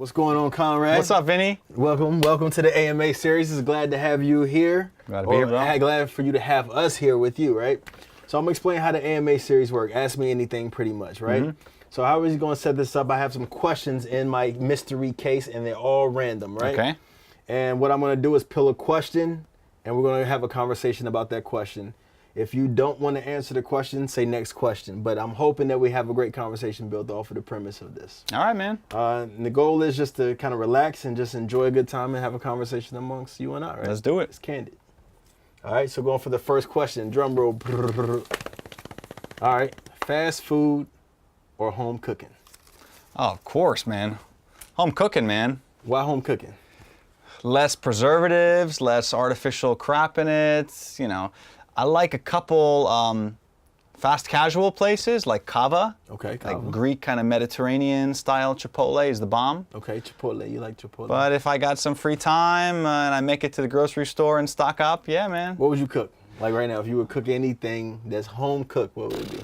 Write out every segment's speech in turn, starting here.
What's going on, Conrad? What's up, Vinny? Welcome to the AMA series. It's glad to have you here. Glad to be here, bro. Glad for you to have us here with you, right? So I'm gonna explain how the AMA series work. Ask me anything, pretty much, right? Mm-hmm. So how are we gonna set this up? I have some questions in my mystery case, and they're all random, right? Okay. And what I'm gonna do is pill a question, and we're gonna have a conversation about that question. If you don't want to answer the question, say next question. But I'm hoping that we have a great conversation built off of the premise of this. All right, man. And the goal is just to kind of relax and just enjoy a good time and have a conversation amongst you and I, right? Let's do it. It's candid. All right, so going for the first question. Drum roll. All right, fast food or home cooking? Oh, of course, man. Home cooking, man. Why home cooking? Less preservatives, less artificial crap in it. You know, I like a couple fast casual places like Kava. Okay, Kava. Like Greek kind of Mediterranean style Chipotle is the bomb. Okay, Chipotle. You like Chipotle. But if I got some free time and I make it to the grocery store and stock up, yeah, man. What would you cook? Like right now, if you would cook anything that's home cooked, what would it be?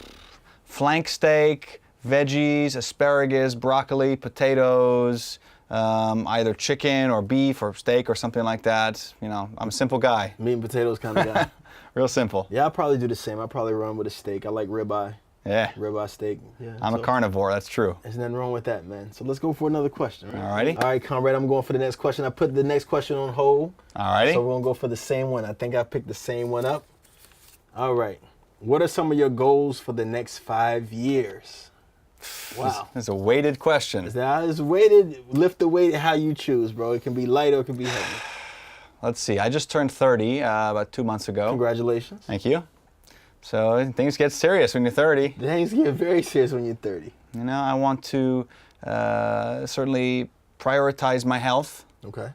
Flank steak, veggies, asparagus, broccoli, potatoes, either chicken or beef or steak or something like that. You know, I'm a simple guy. Meat and potatoes kind of guy. Real simple. Yeah, I'll probably do the same. I'll probably run with a steak. I like ribeye. Yeah. Ribeye steak. Yeah. I'm a carnivore, that's true. There's nothing wrong with that, man. So let's go for another question. Right? Alrighty. All right, Conrad, I'm going for the next question. I put the next question on hold. Alrighty. So we're going to go for the same one. I think I picked the same one up. All right. What are some of your goals for the next 5 years? Wow. It's a weighted question. It's weighted. Lift the weight how you choose, bro. It can be light or it can be heavy. Let's see. I just turned 30 about 2 months ago. Congratulations. Thank you. So things get serious when you're 30. Things get very serious when you're 30. You know, I want to certainly prioritize my health. Okay.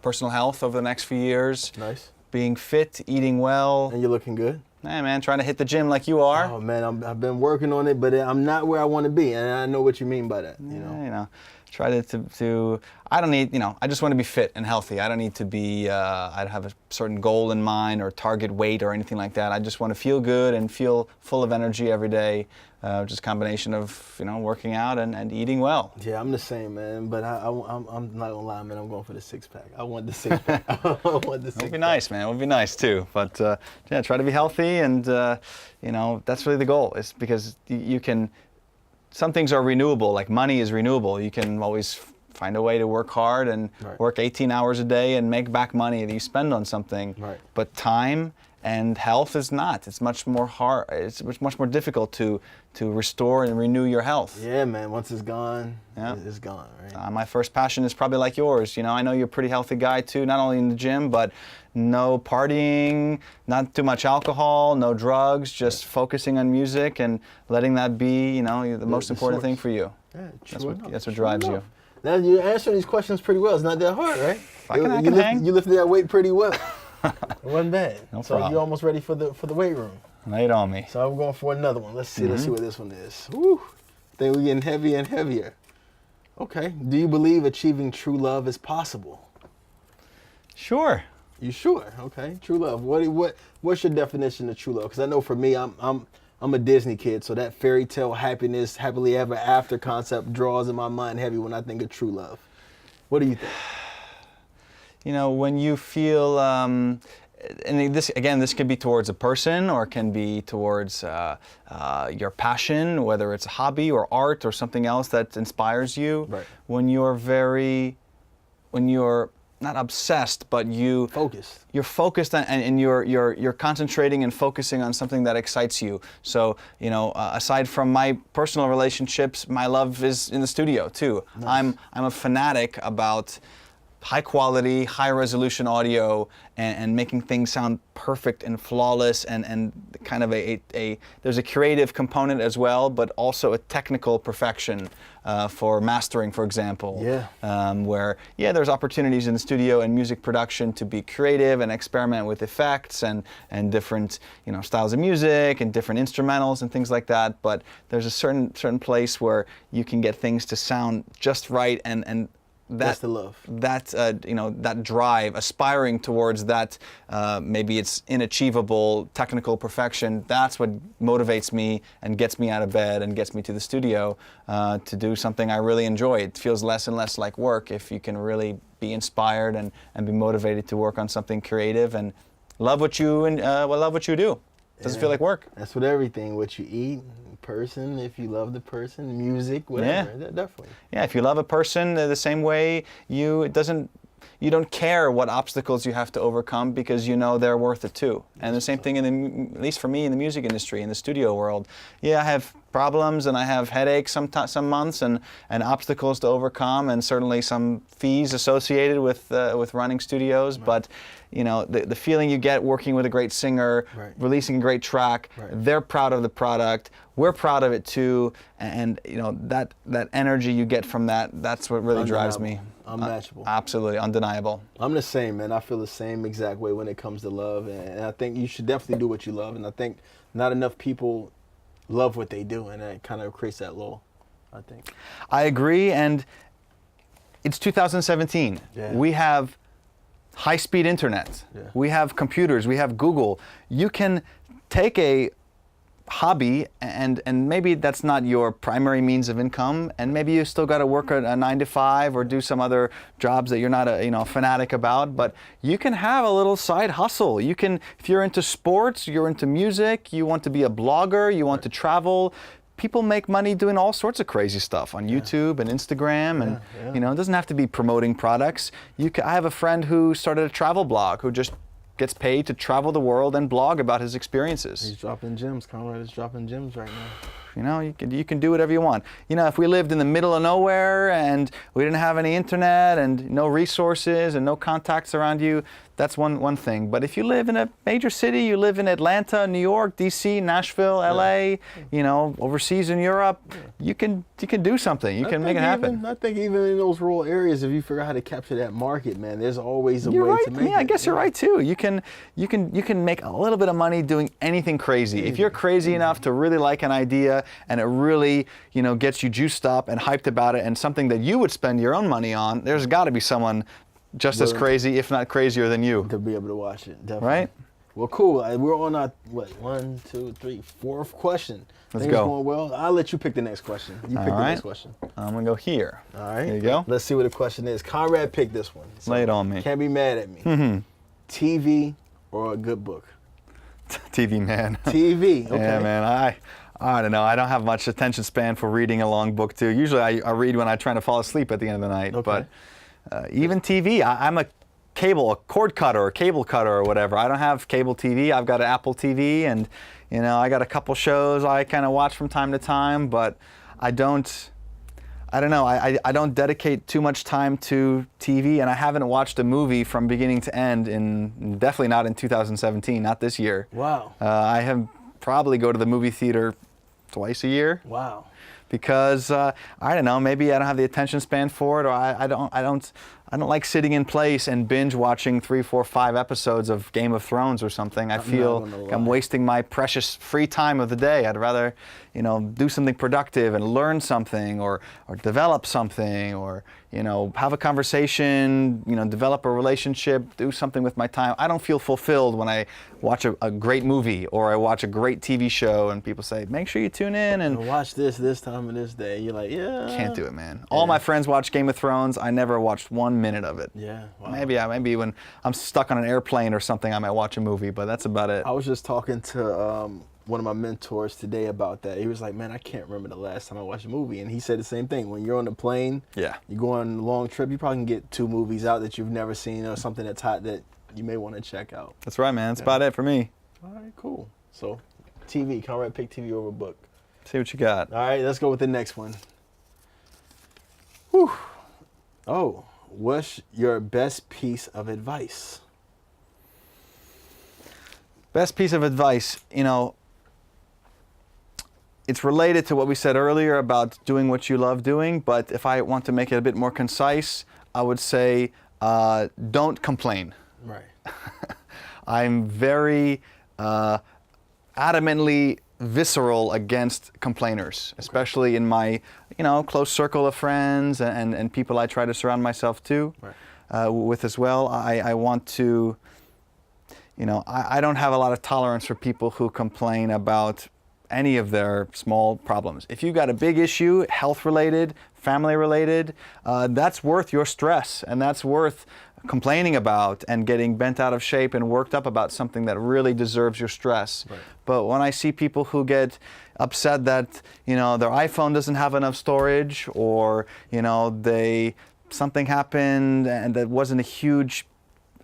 Personal health over the next few years. Nice. Being fit, eating well. And you're looking good. Hey, man, trying to hit the gym like you are. Oh, man, I've been working on it, but I'm not where I want to be, and I know what you mean by that. You know, try to. I don't need. I just want to be fit and healthy. I don't need to be. I don't have a certain goal in mind or target weight or anything like that. I just want to feel good and feel full of energy every day. Just a combination of working out and eating well. Yeah, I'm the same, man. But I'm not gonna lie, man. I'm going for the six pack. I want the six pack. I want the six pack. It would be nice, man. It would be nice too. But yeah, try to be healthy, and that's really the goal. Is because you can. Some things are renewable, like money is renewable. You can always find a way to work hard and work 18 hours a day and make back money that you spend on something. Right. But time and health is not. It's much more hard. It's much more difficult to restore and renew your health. Yeah, man. Once it's gone, yeah. It's gone, right? My first passion is probably like yours. I know you're a pretty healthy guy too, not only in the gym, but no partying, not too much alcohol, no drugs, just focusing on music and letting that be, the most important thing for you. Yeah, that's what drives you. Now you're answering these questions pretty well. It's not that hard, right? I can hang. You lifted that weight pretty well. It wasn't bad. No so problem. you're almost ready for the weight room. Lay it on me. So I'm going for another one. Let's see what this one is. Woo! I think we're getting heavier and heavier. Okay. Do you believe achieving true love is possible? Sure. You sure? Okay. True love. What's your definition of true love? Because I know for me, I'm a Disney kid, so that fairy tale happiness, happily ever after concept draws in my mind heavy when I think of true love. What do you think? When you feel, and this could be towards a person or it can be towards your passion, whether it's a hobby or art or something else that inspires you. Right. When you're not obsessed, but you're focused on, and you're concentrating and focusing on something that excites you. So, aside from my personal relationships, my love is in the studio too. Nice. I'm a fanatic about high quality, high resolution audio and making things sound perfect and flawless and kind of there's a creative component as well, but also a technical perfection for mastering, for example. Yeah. Where, there's opportunities in the studio and music production to be creative and experiment with effects and different, styles of music and different instrumentals and things like that. But there's a certain place where you can get things to sound just right and That's the love. That that drive, aspiring towards that, maybe it's inachievable technical perfection. That's what motivates me and gets me out of bed and gets me to the studio to do something I really enjoy. It feels less and less like work if you can really be inspired and be motivated to work on something creative and love what you love what you do. It doesn't feel like work. That's what everything. What you eat. Person, if you love the person, music, whatever, definitely. Yeah, if you love a person the same way, you don't care what obstacles you have to overcome because you know they're worth it too. And the same thing at least for me in the music industry, in the studio world. Yeah, I have problems and I have headaches some months and obstacles to overcome and certainly some fees associated with running studios. Right. But you know, the feeling you get working with a great singer, releasing a great track, they're proud of the product, we're proud of it too, and you know that energy you get from that's what really drives me. Unmatchable. Absolutely, undeniable. I'm the same, man. I feel the same exact way when it comes to love, and I think you should definitely do what you love, and I think not enough people love what they do, and that kind of creates that lull, I think. I agree, and it's 2017. Yeah. We have high-speed internet. Yeah. We have computers. We have Google. You can take a hobby and maybe that's not your primary means of income, and maybe you still got to work a 9-to-5 or do some other jobs that you're not a fanatic about, but you can have a little side hustle. You can, if you're into sports, you're into music, you want to be a blogger, you want to travel. People make money doing all sorts of crazy stuff on YouTube and Instagram, and you know, it doesn't have to be promoting products. I have a friend who started a travel blog who just gets paid to travel the world and blog about his experiences. He's dropping gems. Conrad is dropping gems right now. You know, you can do whatever you want. You know, if we lived in the middle of nowhere and we didn't have any internet and no resources and no contacts around you, that's one thing. But if you live in a major city, you live in Atlanta, New York, DC, Nashville, LA, you know, overseas in Europe, you can do something. You can make it happen. I think even in those rural areas, if you figure out how to capture that market, man, there's always a way to make it. Yeah, I guess you're right too. You can make a little bit of money doing anything crazy. If you're crazy enough to really like an idea and it really, you know, gets you juiced up and hyped about it and something that you would spend your own money on, there's got to be someone just as crazy, if not crazier than you. To be able to watch it, definitely. Right? Well, cool. We're on our, 1, 2, 3, 4th question. Let's go. It's going well. I'll let you pick the next question. You pick the next question. I'm going to go here. All right. There you go. Let's see what the question is. Conrad picked this one. So lay it on me. Can't be mad at me. TV or a good book? TV, man. TV, okay. Yeah, man. I don't know. I don't have much attention span for reading a long book, too. Usually I read when I'm trying to fall asleep at the end of the night. Okay. But even TV, I'm a cord cutter or cable cutter or whatever. I don't have cable TV. I've got an Apple TV, and you know, I got a couple shows I kind of watch from time to time, but I don't know. I don't dedicate too much time to TV, and I haven't watched a movie from beginning to end definitely not in 2017, not this year. Wow. I have probably go to the movie theater twice a year. Wow. Because I don't know, maybe I don't have the attention span for it, or I don't like sitting in place and binge watching 3, 4, 5 episodes of Game of Thrones or something. I feel like I'm wasting my precious free time of the day. I'd rather, you know, do something productive and learn something or develop something, or, you know, have a conversation, you know, develop a relationship, do something with my time. I don't feel fulfilled when I watch a great movie or I watch a great TV show and people say, make sure you tune in and watch this time and this day. You're like, yeah. Can't do it, man. All my friends watch Game of Thrones. I never watched 1 minute of it. Yeah. Wow. Maybe when I'm stuck on an airplane or something, I might watch a movie, but that's about it. I was just talking to one of my mentors today about that. He was like, man, I can't remember the last time I watched a movie. And he said the same thing. When you're on the plane, you go on a long trip, you probably can get 2 movies out that you've never seen or something that's hot that you may want to check out. That's right, man. That's about it for me. All right, cool. So, TV. Conrad picked TV over book. See what you got. All right, let's go with the next one. Whew. Oh, what's your best piece of advice? Best piece of advice, you know, it's related to what we said earlier about doing what you love doing, but if I want to make it a bit more concise, I would say don't complain. Right. I'm very adamantly visceral against complainers, especially in my, close circle of friends and people I try to surround myself with as well. I want to, I don't have a lot of tolerance for people who complain about any of their small problems. If you've got a big issue, health-related, family-related, that's worth your stress, and that's worth complaining about and getting bent out of shape and worked up about something that really deserves your stress. Right. But when I see people who get upset that their iPhone doesn't have enough storage, or something happened and that wasn't a huge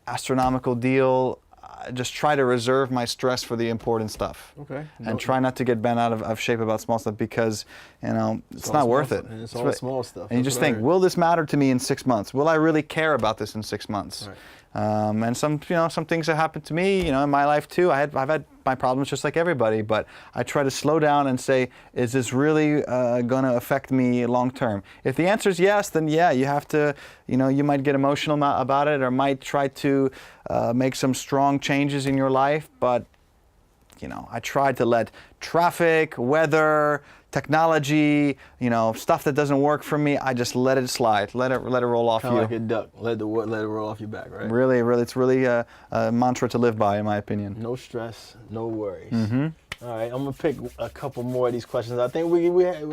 astronomical deal, I just try to reserve my stress for the important stuff. Okay. And try not to get bent out of shape about small stuff, because it's not worth it. It's all small stuff. And you just think, will this matter to me in 6 months? Will I really care about this in 6 months? Right. And some things that happened to me, in my life too. I've had my problems just like everybody, but I try to slow down and say, is this really going to affect me long term? If the answer is yes, then yeah, you have to, you might get emotional about it, or might try to make some strong changes in your life. But I try to let traffic, weather, technology, stuff that doesn't work for me, I just let it slide, let it roll off you. Kind of like a duck, let it roll off your back, right? Really, it's really a mantra to live by, in my opinion. No stress, no worries. Mm-hmm. All right, I'm gonna pick a couple more of these questions. I think I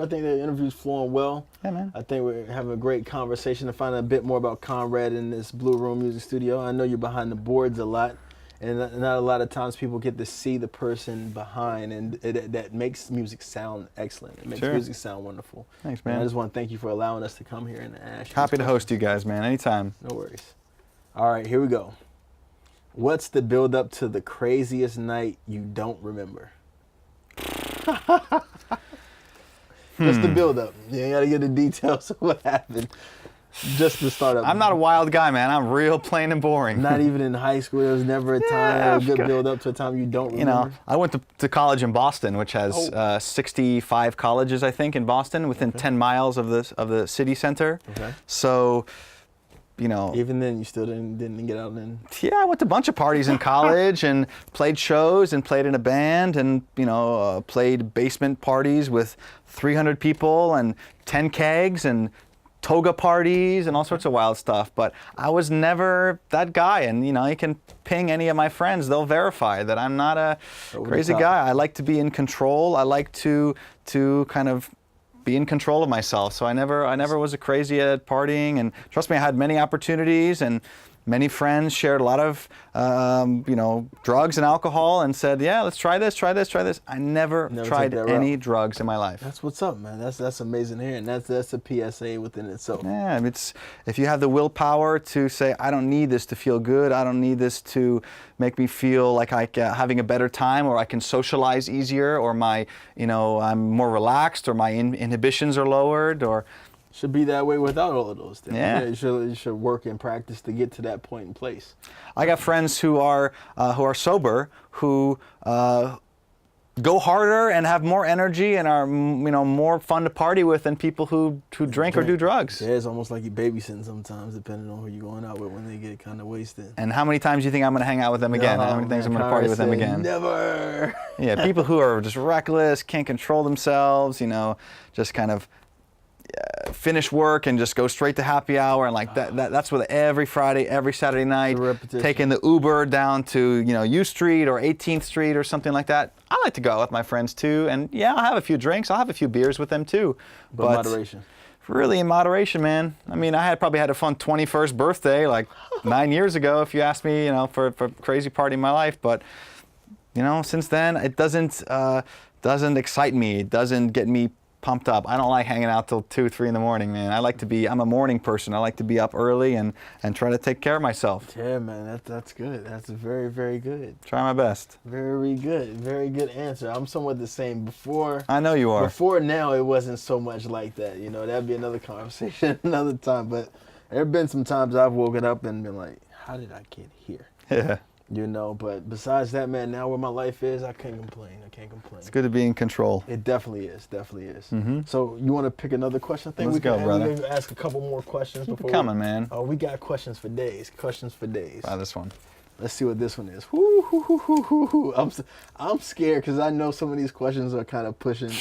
think the interview's flowing well. Yeah, man. I think we're having a great conversation to find out a bit more about Conrad in this Blue Room Music Studio. I know you're behind the boards a lot. And not a lot of times people get to see the person behind, and that makes music sound excellent. It makes music sound wonderful. Thanks, man. And I just want to thank you for allowing us to come here and ask you. Happy to host you guys, man. Anytime. No worries. All right, here we go. What's the build up to the craziest night you don't remember? What's the build up? You gotta get the details of what happened. Just to start up. I'm not a wild guy, man. I'm real plain and boring. Not even in high school. There was never a time, a good build up to a time you don't remember. I went to college in Boston, which has 65 colleges, I think, in Boston, within 10 miles of the city center. Okay. So, even then, you still didn't get out and. Yeah, I went to a bunch of parties in college and played shows and played in a band and played basement parties with 300 people and 10 kegs and toga parties and all sorts of wild stuff. But I was never that guy, and you can ping any of my friends, they'll verify that I'm not a crazy guy. I like to be in control. I like to kind of be in control of myself. So I never was a crazy at partying, and trust me, I had many opportunities, and many friends shared a lot of drugs and alcohol and said, yeah, let's try this. I never tried any drugs in my life. That's what's up, man. That's amazing hearing. That's a PSA within itself. Yeah, if you have the willpower to say, I don't need this to feel good, I don't need this to make me feel like having a better time, or I can socialize easier, or I'm more relaxed, or my inhibitions are lowered, or should be that way without all of those things. Yeah. You should work and practice to get to that point in place. I got friends who are sober, who go harder and have more energy and are more fun to party with than people who drink or do drugs. Yeah, it's almost like you're babysitting sometimes, depending on who you're going out with when they get kind of wasted. And how many times do you think I'm going to hang out with them again? How many times I'm going to party with them again? Never. Yeah, people who are just reckless, can't control themselves, just kind of finish work and just go straight to happy hour, and that's with every Friday, every Saturday night, taking the Uber down to U Street or 18th Street or something like that. I like to go out with my friends too, and yeah, I'll have a few drinks, I'll have a few beers with them too. But moderation. Really in moderation, man. I mean, I probably had a fun 21st birthday like 9 years ago, if you asked me, for a crazy party in my life. But since then, it doesn't excite me. It doesn't get me pumped up. I don't like hanging out till 2, 3 in the morning, man. I'm a morning person. I like to be up early and try to take care of myself. Yeah, man, that's good. That's very, very good. Try my best. Very good answer. I'm somewhat the same. Before, I know you are. Before now, it wasn't so much like that. That'd be another conversation another time. But there have been some times I've woken up and been like, how did I get here? Yeah. But besides that, man, now where my life is, I can't complain. It's good to be in control. It definitely is. Mm-hmm. So you want to pick another question? I think Let's go, brother. We can ask a couple more questions. Keep it coming, man. Oh, we got questions for days. Try this one. Let's see what this one is. Woo. I'm scared because I know some of these questions are kind of pushing.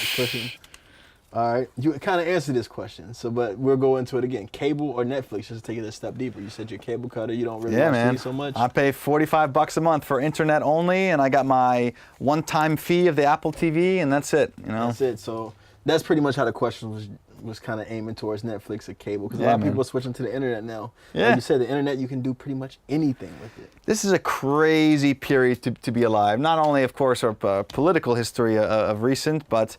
All right, you kind of answered this question, but we'll go into it again. Cable or Netflix? Just to take it a step deeper. You said you're a cable cutter. You don't really watch TV so much. I pay $45 a month for internet only, and I got my one-time fee of the Apple TV, and that's it. That's it. So that's pretty much how the question was kind of aiming towards Netflix or cable, because a lot of people are switching to the internet now. Yeah. Like you said, the internet, you can do pretty much anything with it. This is a crazy period to be alive. Not only, of course, our political history of recent, but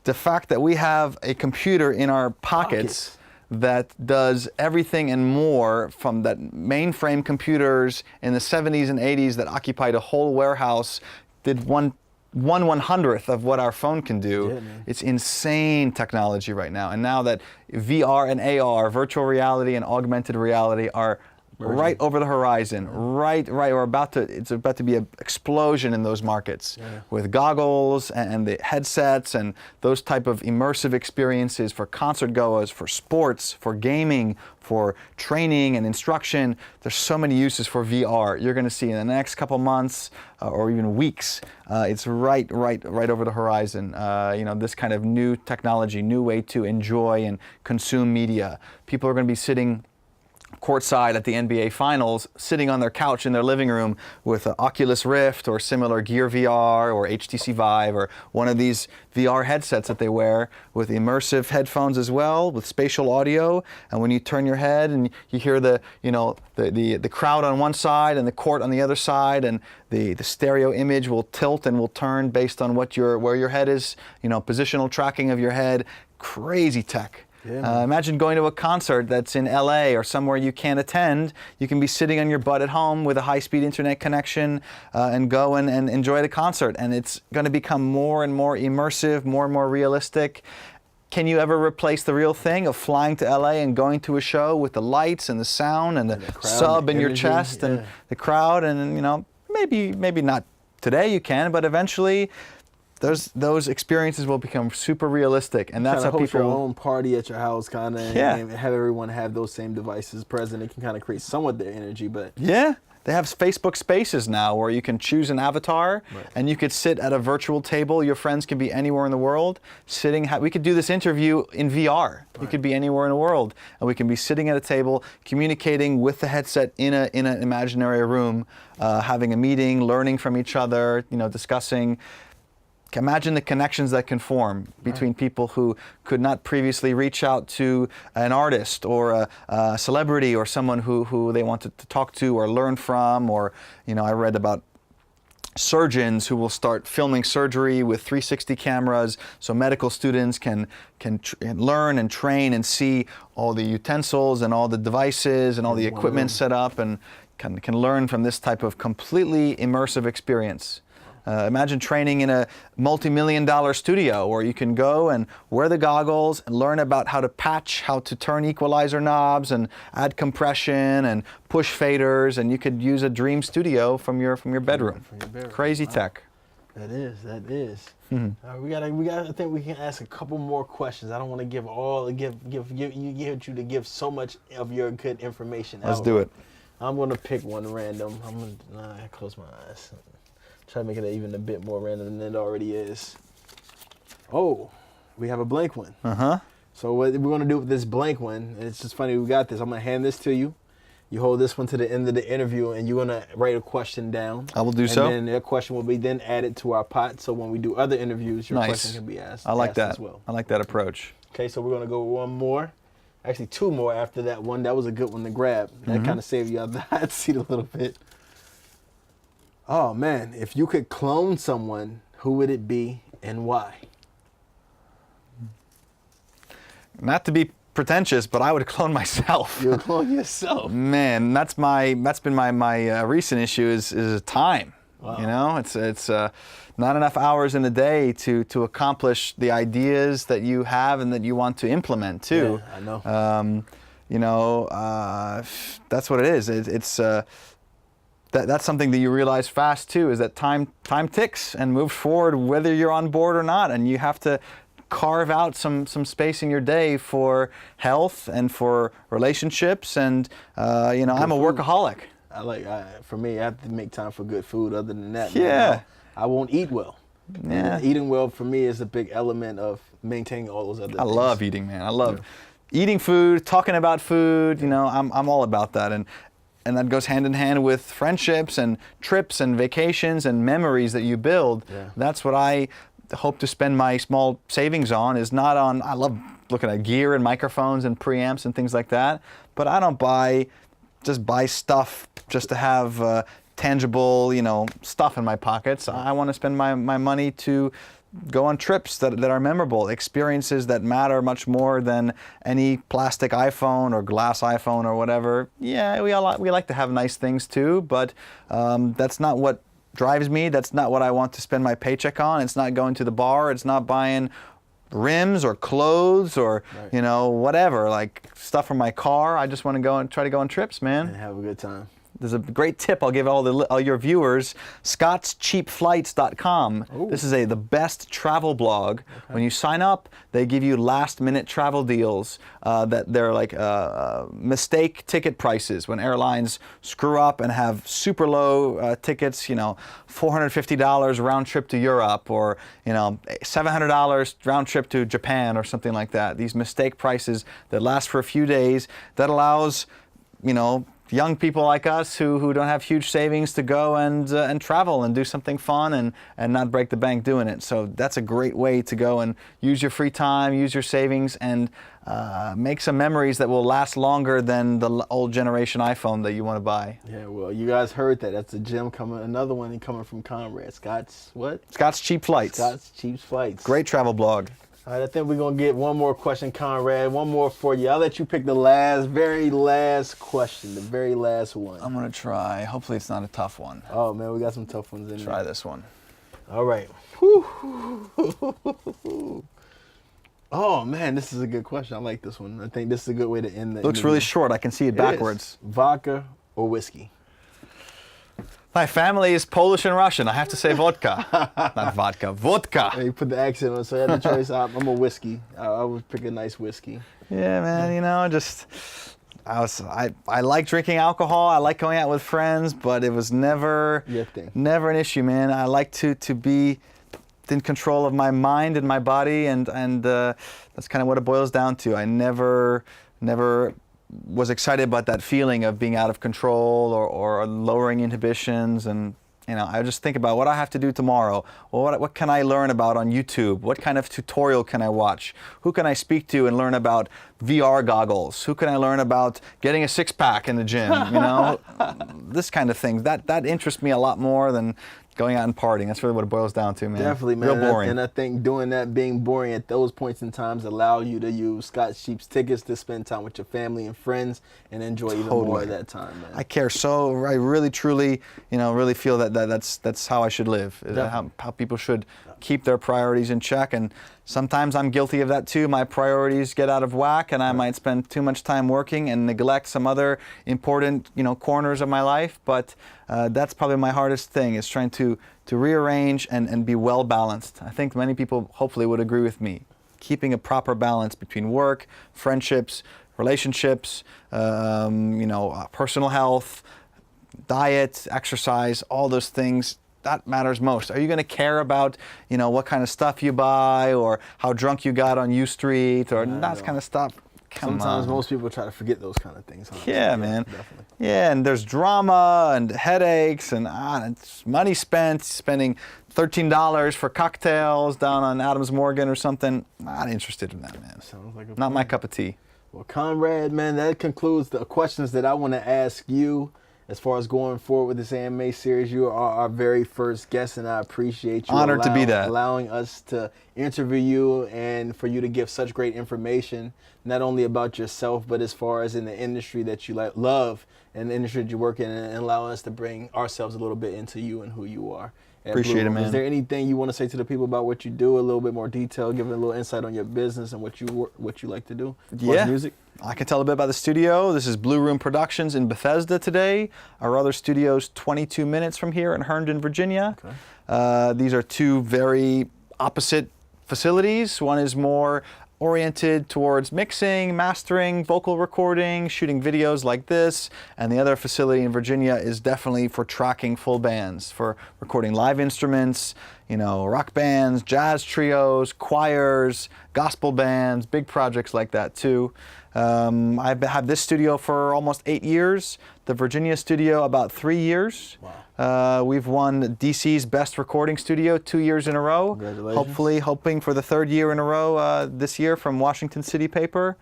the fact that we have a computer in our pockets that does everything and more, from that mainframe computers in the 70s and 80s that occupied a whole warehouse, did one 1/100th of what our phone can do. Yeah, man. It's insane technology right now. And now that VR and AR, virtual reality and augmented reality, are right over the horizon, right. It's about to be an explosion in those markets with goggles and the headsets and those type of immersive experiences for concert goers, for sports, for gaming, for training and instruction. There's so many uses for VR. You're going to see in the next couple months or even weeks. It's right over the horizon. This kind of new technology, new way to enjoy and consume media. People are going to be sitting courtside at the NBA Finals, sitting on their couch in their living room with an Oculus Rift or similar Gear VR or HTC Vive or one of these VR headsets that they wear, with immersive headphones as well, with spatial audio. And when you turn your head and you hear the crowd on one side and the court on the other side, and the stereo image will tilt and will turn based on where your head is, positional tracking of your head. Crazy tech. Yeah, imagine going to a concert that's in LA or somewhere you can't attend. You can be sitting on your butt at home with a high-speed internet connection and go and enjoy the concert. And it's going to become more and more immersive, more and more realistic. Can you ever replace the real thing of flying to LA and going to a show with the lights and the sound and the sub in your chest and the crowd? And maybe not today you can, but eventually those experiences will become super realistic, and that's how people. Your own party at your house, kind of, and have everyone have those same devices present. It can kind of create somewhat their energy, but they have Facebook Spaces now where you can choose an avatar, and you could sit at a virtual table. Your friends can be anywhere in the world. We could do this interview in VR. You could be anywhere in the world, and we can be sitting at a table, communicating with the headset in an imaginary room, having a meeting, learning from each other, discussing. Imagine the connections that can form between people who could not previously reach out to an artist or a celebrity or someone who they wanted to talk to or learn from. Or, I read about surgeons who will start filming surgery with 360 cameras, so medical students can learn and train and see all the utensils and all the devices and all the equipment set up, and can learn from this type of completely immersive experience. Imagine training in a multi-million-dollar studio where you can go and wear the goggles and learn about how to patch, how to turn equalizer knobs and add compression and push faders, and you could use a dream studio from your bedroom. Crazy tech. That is. I think we can ask a couple more questions. I don't want to give so much of your good information out. Let's do it. I'm going to pick one random. I'm going to close my eyes. Try to make it even a bit more random than it already is. Oh, we have a blank one. So what we're going to do with this blank one, and it's just funny we got this. I'm going to hand this to you. You hold this one to the end of the interview, and you're going to write a question down. I will do so. And then that question will be then added to our pot, so when we do other interviews, your question can be asked. I like that. As well. I like that approach. Okay, so we're going to go one more. Actually, two more after that one. That was a good one to grab. That kind of saved you out the hot seat a little bit. Oh, man, if you could clone someone, who would it be and why? Not to be pretentious, but I would clone myself. You would clone yourself? Man, that's been my recent issue is time. Wow. It's not enough hours in a day to accomplish the ideas that you have and that you want to implement too. Yeah, I know. That's what it is. That's something that you realize fast too, is that time ticks and moves forward whether you're on board or not, and you have to carve out some space in your day for health and for relationships, and I'm a workaholic. For me, I have to make time for good food. Other than that, I won't eat well. Yeah. And eating well for me is a big element of maintaining all those other things. I love eating, man. I love eating food, talking about food. You know, I'm all about that, and that goes hand in hand with friendships and trips and vacations and memories that you build. Yeah. That's what I hope to spend my small savings on. Is not on. I love looking at gear and microphones and preamps and things like that, but I don't just buy stuff just to have tangible, you know, stuff in my pockets. I want to spend my money to go on trips that are memorable, experiences that matter much more than any plastic iPhone or glass iPhone or whatever. Yeah, we like to have nice things too, but that's not what drives me. That's not what I want to spend my paycheck on. It's not going to the bar. It's not buying rims or clothes or you know, whatever, like stuff from my car. I just want to go and try to go on trips, man. And have a good time. There's a great tip I'll give all your viewers. Scott'sCheapFlights.com. Ooh. This is the best travel blog. Okay. When you sign up, they give you last-minute travel deals that they're like mistake ticket prices. When airlines screw up and have super low tickets, you know, $450 round trip to Europe, or you know, $700 round trip to Japan or something like that. These mistake prices that last for a few days. That allows, you know, young people like us who don't have huge savings to go and travel and do something fun and not break the bank doing it. So that's a great way to go and use your free time, use your savings, and make some memories that will last longer than the old generation iPhone that you want to buy. Yeah, well, you guys heard that. That's a gem coming. Another one coming from Conrad. Scott's what? Scott's Cheap Flights. Scott's Cheap Flights. Great travel blog. All right, I think we're going to get one more question, Conrad. One more for you. I'll let you pick the very last question, the very last one. I'm going to try. Hopefully it's not a tough one. Oh, man, we got some tough ones in there. Try this one. All right. Whew. Oh, man, this is a good question. I like this one. I think this is a good way to end the Looks really short. I can see it backwards. Vodka or whiskey? My family is Polish and Russian. I have to say vodka. Not vodka, vodka. Yeah, you put the accent on, so I had the choice. I'm a whiskey. I would pick a nice whiskey. Yeah, man, you know, I like drinking alcohol. I like going out with friends, but it was never an issue, man. I like to be in control of my mind and my body, and that's kind of what it boils down to. I never was excited about that feeling of being out of control or lowering inhibitions, and you know, I just think about what I have to do tomorrow. Well, what can I learn about on YouTube? What kind of tutorial can I watch? Who can I speak to and learn about VR goggles? Who can I learn about getting a six-pack in the gym? You know, this kind of thing. That interests me a lot more than going out and partying. That's really what it boils down to, man. Definitely, man. Real boring. And I think doing that, being boring at those points in times, allow you to use Scott's Cheap's tickets to spend time with your family and friends and enjoy even more of that time, man. I care so. I really, truly, you know, really feel that's how I should live. How people should keep their priorities in check. And sometimes I'm guilty of that too. My priorities get out of whack, and I might spend too much time working and neglect some other important, you know, corners of my life. But that's probably my hardest thing, is trying to rearrange and be well balanced. I think many people hopefully would agree with me. Keeping a proper balance between work, friendships, relationships, you know, personal health, diet, exercise, all those things. That matters most. Are you going to care about, you know, what kind of stuff you buy or how drunk you got on U Street or that kind of stuff? Sometimes most people try to forget those kind of things. Huh? Yeah, man. Definitely. Yeah, and there's drama and headaches and it's money spending $13 for cocktails down on Adams Morgan or something. Not interested in that, man. Sounds like not my cup of tea. Well, Conrad, man, that concludes the questions that I want to ask you. As far as going forward with this AMA series, you are our very first guest, and I appreciate you honored to be that. Allowing us to interview you and for you to give such great information, not only about yourself, but as far as in the industry that you love and the industry that you work in, and allowing us to bring ourselves a little bit into you and who you are. Appreciate it, man. Is there anything you want to say to the people about what you do, a little bit more detail, give a little insight on your business and what you like to do? Yeah. Music? I can tell a bit about the studio. This is Blue Room Productions in Bethesda today. Our other studio's 22 minutes from here in Herndon, Virginia. Okay. These are two very opposite facilities. One is more oriented towards mixing, mastering, vocal recording, shooting videos like this, and the other facility in Virginia is definitely for tracking full bands, for recording live instruments, you know, rock bands, jazz trios, choirs, gospel bands, big projects like that too. I've had this studio for almost 8 years, the Virginia studio about 3 years. Wow. We've won DC's Best Recording Studio 2 years in a row. Congratulations. Hopefully, hoping for the 3rd year in a row this year from Washington City Paper.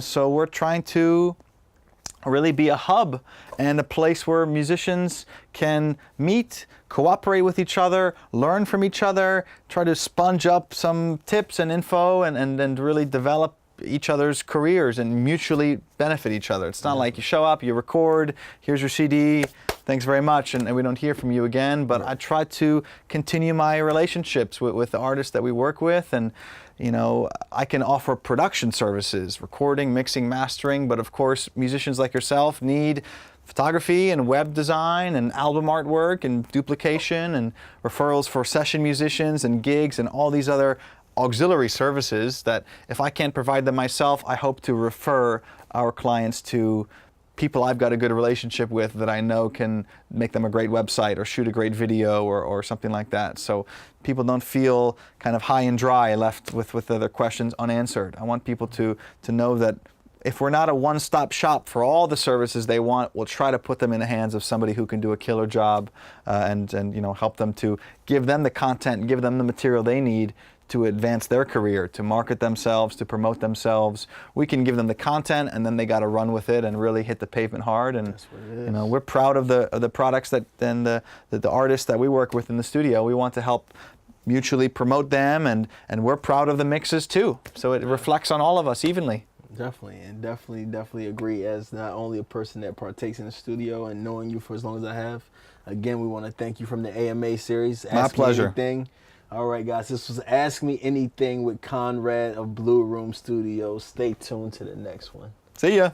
So we're trying to really be a hub and a place where musicians can meet, cooperate with each other, learn from each other, try to sponge up some tips and info and really develop each other's careers and mutually benefit each other. It's not like you show up, you record, here's your CD, thanks very much, and we don't hear from you again. But I try to continue my relationships with the artists that we work with, and you know, I can offer production services, recording, mixing, mastering, but of course musicians like yourself need photography and web design and album artwork and duplication and referrals for session musicians and gigs and all these other auxiliary services that if I can't provide them myself, I hope to refer our clients to people I've got a good relationship with that I know can make them a great website or shoot a great video or something like that. So people don't feel kind of high and dry left with their questions unanswered. I want people to know that if we're not a one-stop shop for all the services they want, we'll try to put them in the hands of somebody who can do a killer job and you know, help them to give them the content, give them the material they need to advance their career, to market themselves, to promote themselves. We can give them the content, and then they got to run with it and really hit the pavement hard. And That's what it is. you know, we're proud of the products that and the artists that we work with in the studio. We want to help mutually promote them, and we're proud of the mixes too. So it reflects on all of us evenly. Definitely, and definitely agree. As not only a person that partakes in the studio and knowing you for as long as I have, again, we want to thank you from the AMA series. My pleasure. Anything. All right, guys, this was Ask Me Anything with Conrad of Blue Room Studios. Stay tuned to the next one. See ya.